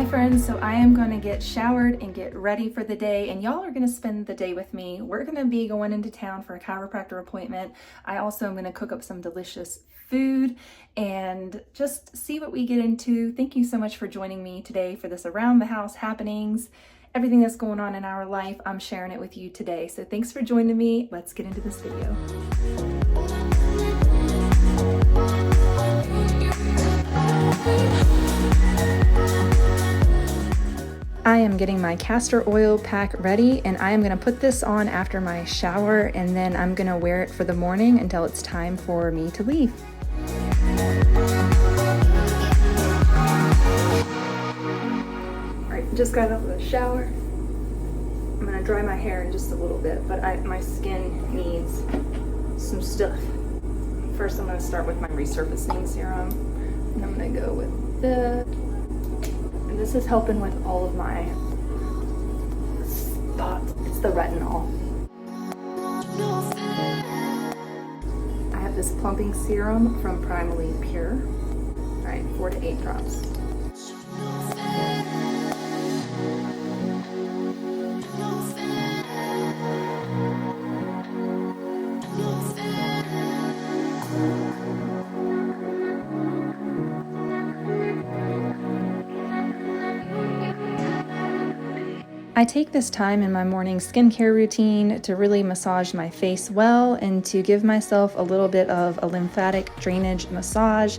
friends, so I am going to get showered and get ready for the day, and y'all are going to spend the day with me. We're going to be going into town for a chiropractor appointment. I also am going to cook up some delicious food and just see what we get into. Thank you so much for joining me today for this around the house happenings. Everything that's going on in our life, I'm sharing it with you today. So thanks for joining me. Let's get into this video. I am getting my castor oil pack ready, and I am going to put this on after my shower, and then I'm going to wear it for the morning until it's time for me to leave. Alright, just got out of the shower. I'm going to dry my hair in just a little bit, but my skin needs some stuff. First I'm going to start with my resurfacing serum, and I'm going to go with this. And this is helping with all of my spots. It's the retinol. I have this plumping serum from Primally Pure. Alright, 4 to 8 drops. I take this time in my morning skincare routine to really massage my face well and to give myself a little bit of a lymphatic drainage massage.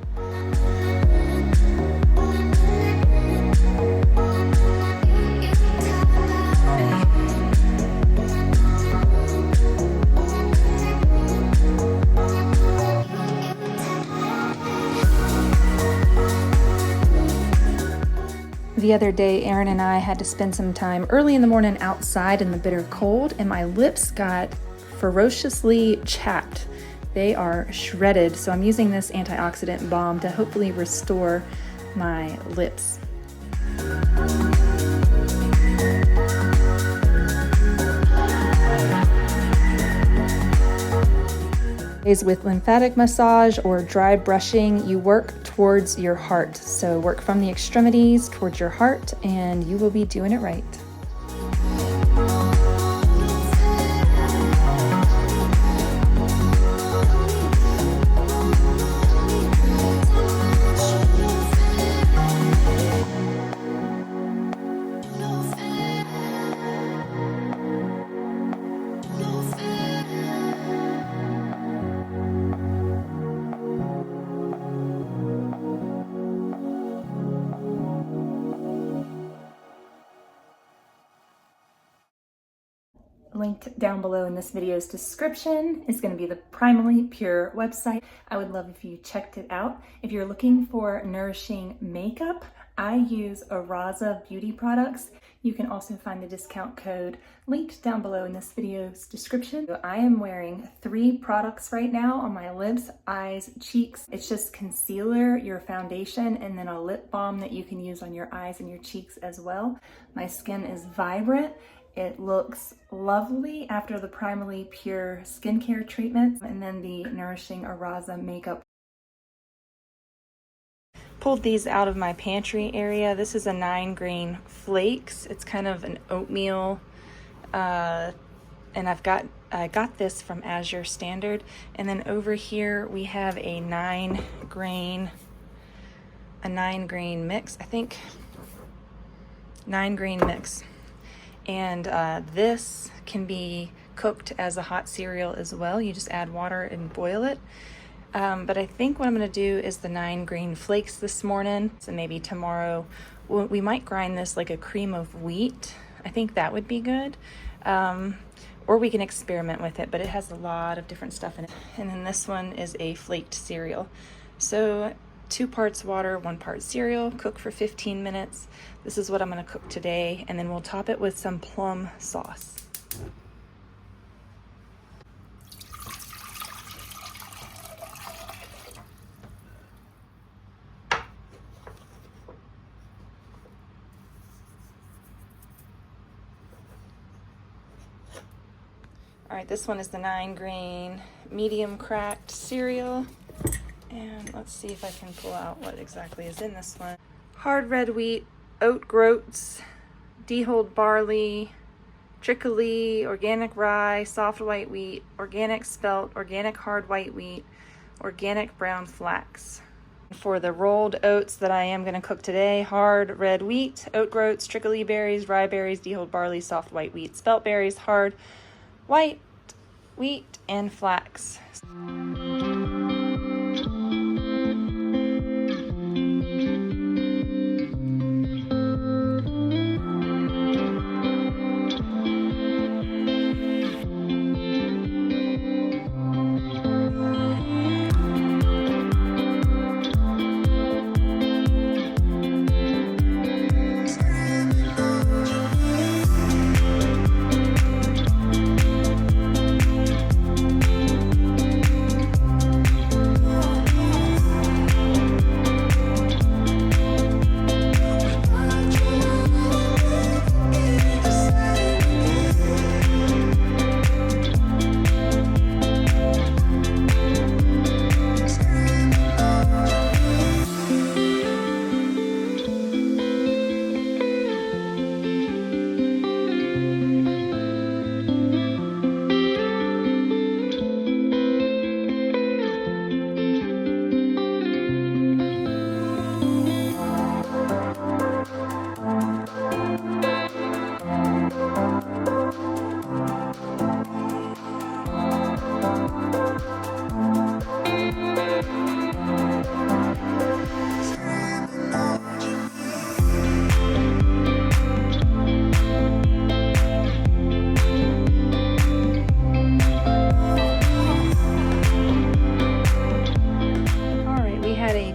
The other day, Aaron and I had to spend some time early in the morning outside in the bitter cold, and my lips got ferociously chapped. They are shredded, so I'm using this antioxidant balm to hopefully restore my lips. With lymphatic massage or dry brushing, you work towards your heart. So work from the extremities towards your heart, and you will be doing it right. Linked down below in this video's description is going to be the Primally Pure website. I would love if you checked it out. If you're looking for nourishing makeup, I use Araza beauty products. You can also find the discount code linked down below in this video's description. So I am wearing 3 products right now on my lips, eyes, cheeks. It's just concealer, your foundation, and then a lip balm that you can use on your eyes and your cheeks as well. My skin is vibrant. It looks lovely after the Primally Pure skincare treatments, and then the Nourishing Araza makeup. Pulled these out of my pantry area. This is a 9-grain Flakes. It's kind of an oatmeal, and I got this from Azure Standard. And then over here we have a 9-grain mix. I think 9-grain mix. And this can be cooked as a hot cereal as well. You just add water and boil it. But I think what I'm going to do is the 9-grain Flakes this morning. So maybe tomorrow we might grind this like a cream of wheat. I think that would be good. Or we can experiment with it, but it has a lot of different stuff in it. And then this one is a flaked cereal. So 2 parts water, 1 part cereal, cook for 15 minutes. This is what I'm going to cook today, and then we'll top it with some plum sauce. All right, this one is the 9-grain medium cracked cereal. And let's see if I can pull out what exactly is in this one. Hard red wheat, oat groats, de-hulled barley, trickly, organic rye, soft white wheat, organic spelt, organic hard white wheat, organic brown flax. For the rolled oats that I am going to cook today, hard red wheat, oat groats, trickly berries, rye berries, de-hulled barley, soft white wheat, spelt berries, hard white wheat, and flax.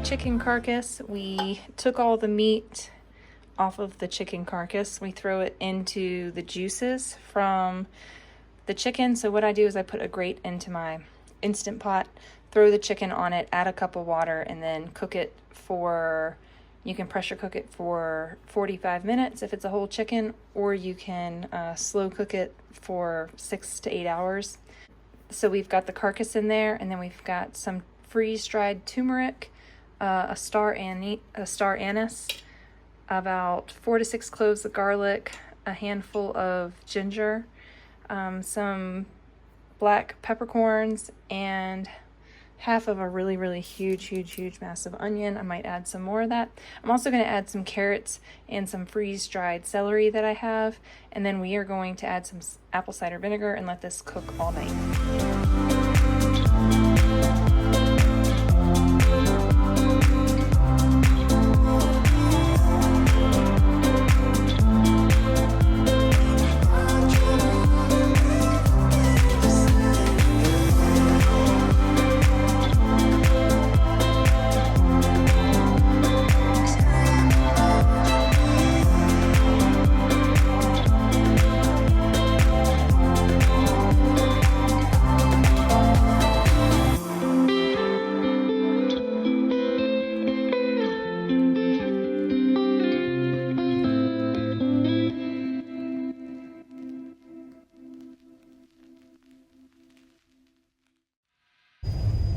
Chicken carcass. We took all the meat off of the chicken carcass. We throw it into the juices from the chicken. So what I do is I put a grate into my Instant Pot, throw the chicken on it, add a cup of water, and then cook it for, you can pressure cook it for 45 minutes if it's a whole chicken, or you can slow cook it for 6 to 8 hours. So we've got the carcass in there, and then we've got some freeze-dried turmeric, a star anise, about 4 to 6 cloves of garlic, a handful of ginger, some black peppercorns, and half of a really huge massive onion. I might add some more of that. I'm also going to add some carrots and some freeze-dried celery that I have, and then we are going to add some apple cider vinegar and let this cook all night.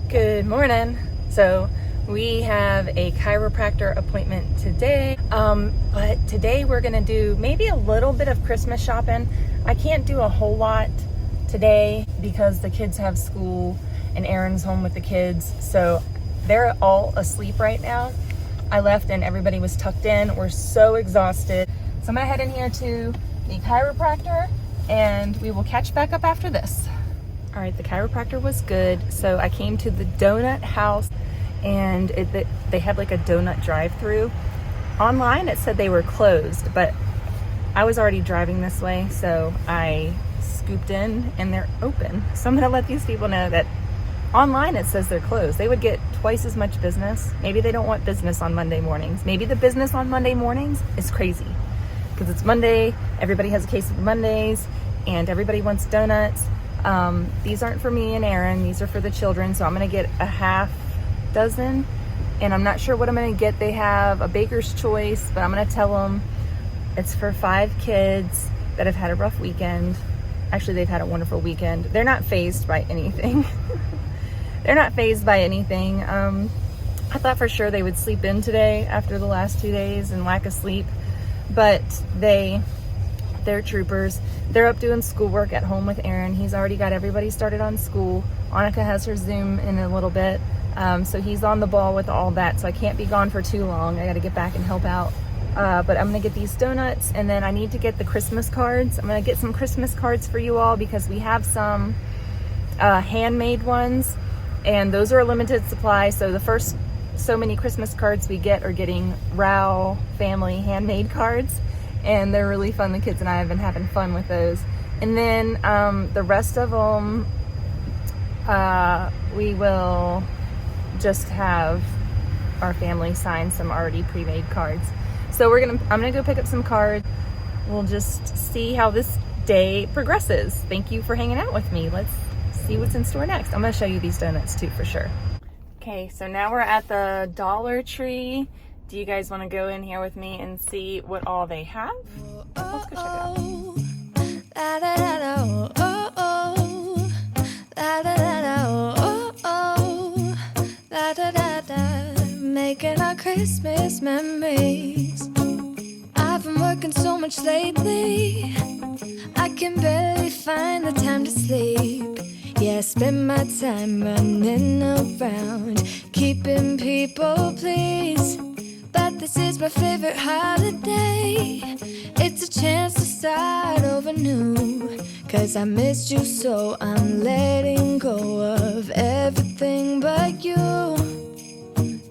Good morning. So we have a chiropractor appointment today, but today we're gonna do maybe a little bit of Christmas shopping. I can't do a whole lot today because the kids have school and Aaron's home with the kids, so they're all asleep right now. I left and everybody was tucked in. We're so exhausted. So I'm gonna head in here to the chiropractor and we will catch back up after this. All right, the chiropractor was good. So I came to the donut house and they had like a donut drive-through. Online it said they were closed, but I was already driving this way, so I scooped in and they're open. So I'm gonna let these people know that online it says they're closed. They would get twice as much business. Maybe they don't want business on Monday mornings. Maybe the business on Monday mornings is crazy because it's Monday, everybody has a case of Mondays and everybody wants donuts. These aren't for me and Aaron, these are for the children, so I'm gonna get a half dozen, and I'm not sure what I'm gonna get. They have a baker's choice, but I'm gonna tell them it's for 5 kids that have had a rough weekend. Actually, they've had a wonderful weekend. They're not fazed by anything. They're not fazed by anything. I thought for sure they would sleep in today after the last 2 days and lack of sleep, but they're troopers. They're up doing schoolwork at home with Aaron. He's already got everybody started on school. Annika has her Zoom in a little bit. So he's on the ball with all that. So I can't be gone for too long. I got to get back and help out. But I'm going to get these donuts, and then I need to get the Christmas cards. I'm going to get some Christmas cards for you all because we have some handmade ones, and those are a limited supply. So the first so many Christmas cards we get are getting Rowe family handmade cards, and they're really fun. The kids and I have been having fun with those. And then the rest of them, we will just have our family sign some already pre-made cards. So I'm gonna go pick up some cards. We'll just see how this day progresses. Thank you for hanging out with me. Let's see what's in store next. I'm gonna show you these donuts too for sure. Okay, so now we're at the Dollar Tree. Do you guys want to go in here with me and see what all they have? Let's go check it out. Making our Christmas memories. I've been working so much lately, I can barely find the time to sleep. Yeah, I spend my time running around, keeping people pleased. But this is my favorite holiday. It's a chance to start over new. 'Cause I missed you, so I'm letting go of everything but you.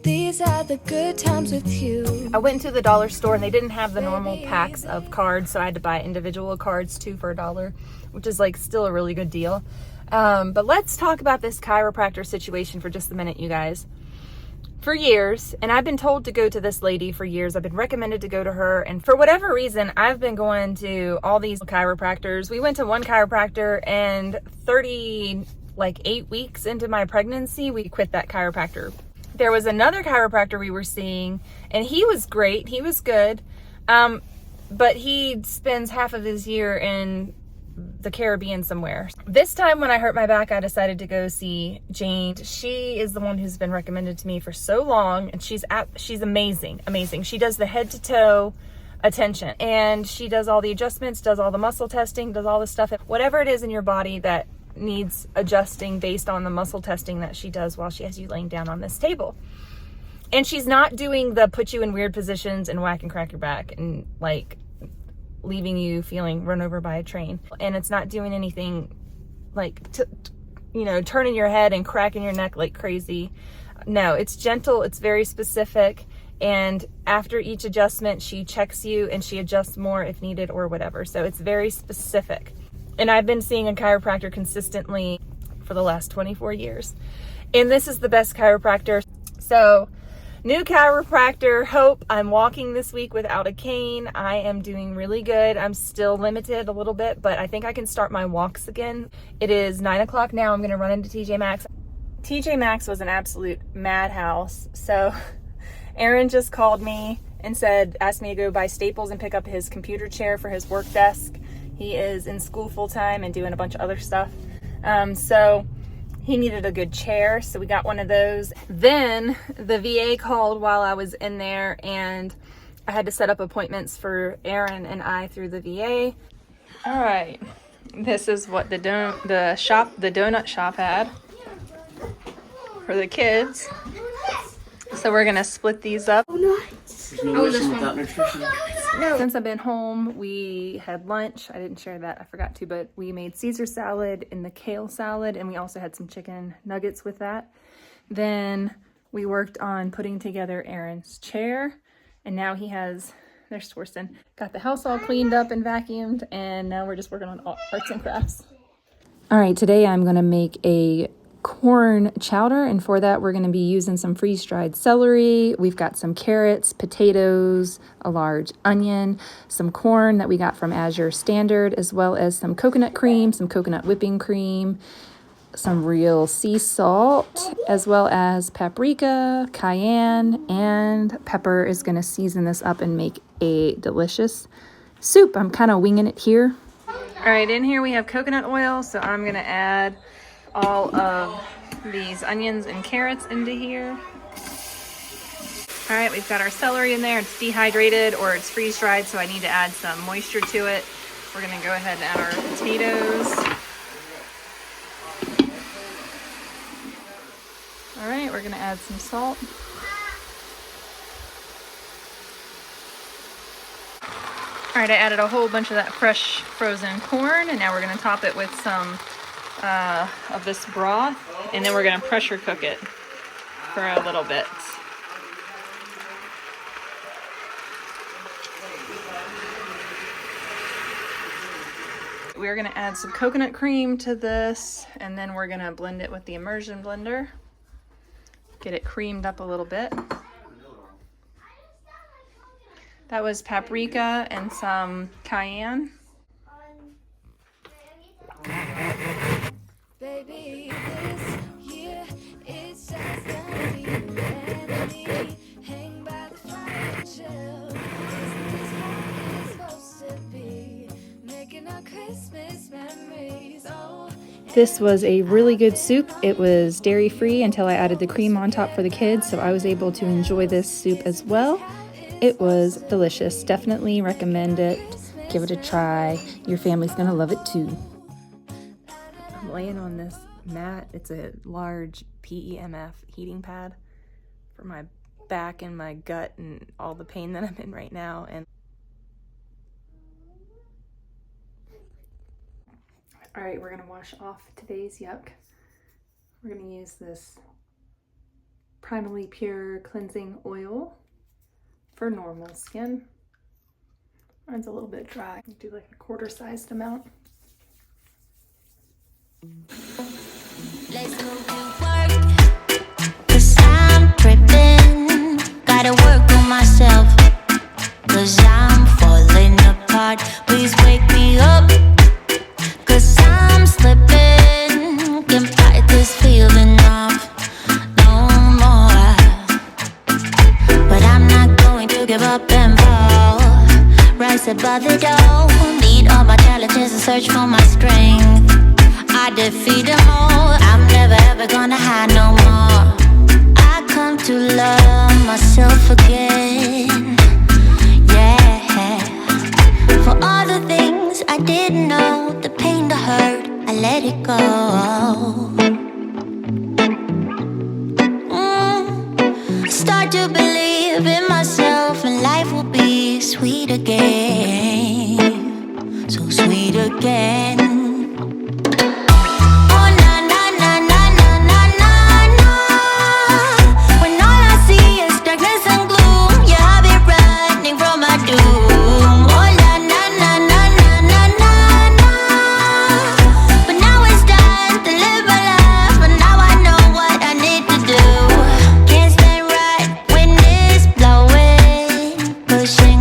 These are the good times with you. I went into the dollar store and they didn't have the normal packs of cards, so I had to buy individual cards too for $1, which is like still a really good deal. But let's talk about this chiropractor situation for just a minute, you guys. For years, and I've been told to go to this lady for years. I've been recommended to go to her, and for whatever reason, I've been going to all these chiropractors. We went to one chiropractor, and 8 weeks into my pregnancy, we quit that chiropractor. There was another chiropractor we were seeing, and he was great. He was good, but he spends half of his year in the Caribbean somewhere. This time when I hurt my back, I decided to go see Jane. She is the one who's been recommended to me for so long, and she's amazing. She does the head to toe attention, and she does all the adjustments, does all the muscle testing, does all the stuff, whatever it is in your body that needs adjusting based on the muscle testing that she does while she has you laying down on this table. And she's not doing the put you in weird positions and whack and crack your back and like leaving you feeling run over by a train. And it's not doing anything like turning your head and cracking your neck like crazy. No, it's gentle, it's very specific, and after each adjustment she checks you and she adjusts more if needed or whatever. So it's very specific. And I've been seeing a chiropractor consistently for the last 24 years. And this is the best chiropractor. So, new chiropractor, hope. I'm walking this week without a cane. I am doing really good. I'm still limited a little bit, but I think I can start my walks again. It is 9 o'clock now. I'm going to run into TJ Maxx. TJ Maxx was an absolute madhouse. So, Aaron just called me and asked me to go buy staples and pick up his computer chair for his work desk. He is in school full time and doing a bunch of other stuff. So he needed a good chair, so we got one of those. Then the VA called while I was in there, and I had to set up appointments for Aaron and I through the VA. All right, this is what the donut shop had for the kids. So we're gonna split these up. There's no nutrition without nutrition. No. Since I've been home, we had lunch. I didn't share that, I forgot to, but we made Caesar salad and the kale salad, and we also had some chicken nuggets with that. Then we worked on putting together Aaron's chair, and now there's Sworson, got the house all cleaned up and vacuumed, and now we're just working on arts and crafts. All right, today I'm gonna make a corn chowder, and for that we're going to be using some freeze-dried celery. We've got some carrots, potatoes, a large onion, some corn that we got from Azure Standard, as well as some coconut cream, some coconut whipping cream, some real sea salt, as well as paprika, cayenne, and pepper is going to season this up and make a delicious soup. I'm kind of winging it here. All right, in here we have coconut oil, so I'm going to add all of these onions and carrots into here. All right, we've got our celery in there. It's dehydrated or it's freeze dried, so I need to add some moisture to it. We're gonna go ahead and add our potatoes. All right, we're gonna add some salt. All right, I added a whole bunch of that fresh frozen corn, and now we're gonna top it with some of this broth, and then we're gonna pressure cook it for a little bit. We're gonna add some coconut cream to this, and then we're gonna blend it with the immersion blender. Get it creamed up a little bit. That was paprika and some cayenne. Baby, this year it's just gonna be you and me. Hang by the fire and chill. Isn't this how it's supposed to be? Making our Christmas memories. Oh, This was a really good soup. It was dairy free until I added the cream on top for the kids, so I was able to enjoy this soup as well. It was delicious. Definitely recommend it. Give it a try. Your family's gonna love it too. I'm laying on this mat. It's a large PEMF heating pad for my back and my gut and all the pain that I'm in right now. And all right, we're gonna wash off today's yuck. We're gonna use this Primally Pure Cleansing Oil for normal skin. Mine's a little bit dry. Do like a quarter-sized amount. let's move to work. 'Cause I'm tripping. Gotta work on myself. 'Cause I'm falling apart. Please wake me up. 'Cause I'm slipping. Can't fight this feeling off no more. But I'm not going to give up and fall. Rise above the door. Meet all my challenges and search for my strength. I defeat them all. I'm never ever gonna hide no more. I come to love myself again. Yeah. For all the things I didn't know, the pain, the hurt, I let it go. Start to believe in myself, and life will be sweet again. So sweet again. Oh na na na na na na na na. When all I see is darkness and gloom, yeah, I'll be running from my doom. Oh na na na na na na na na. But now it's time to live my life, but now I know what I need to do. Can't stand right when it's blowing, pushing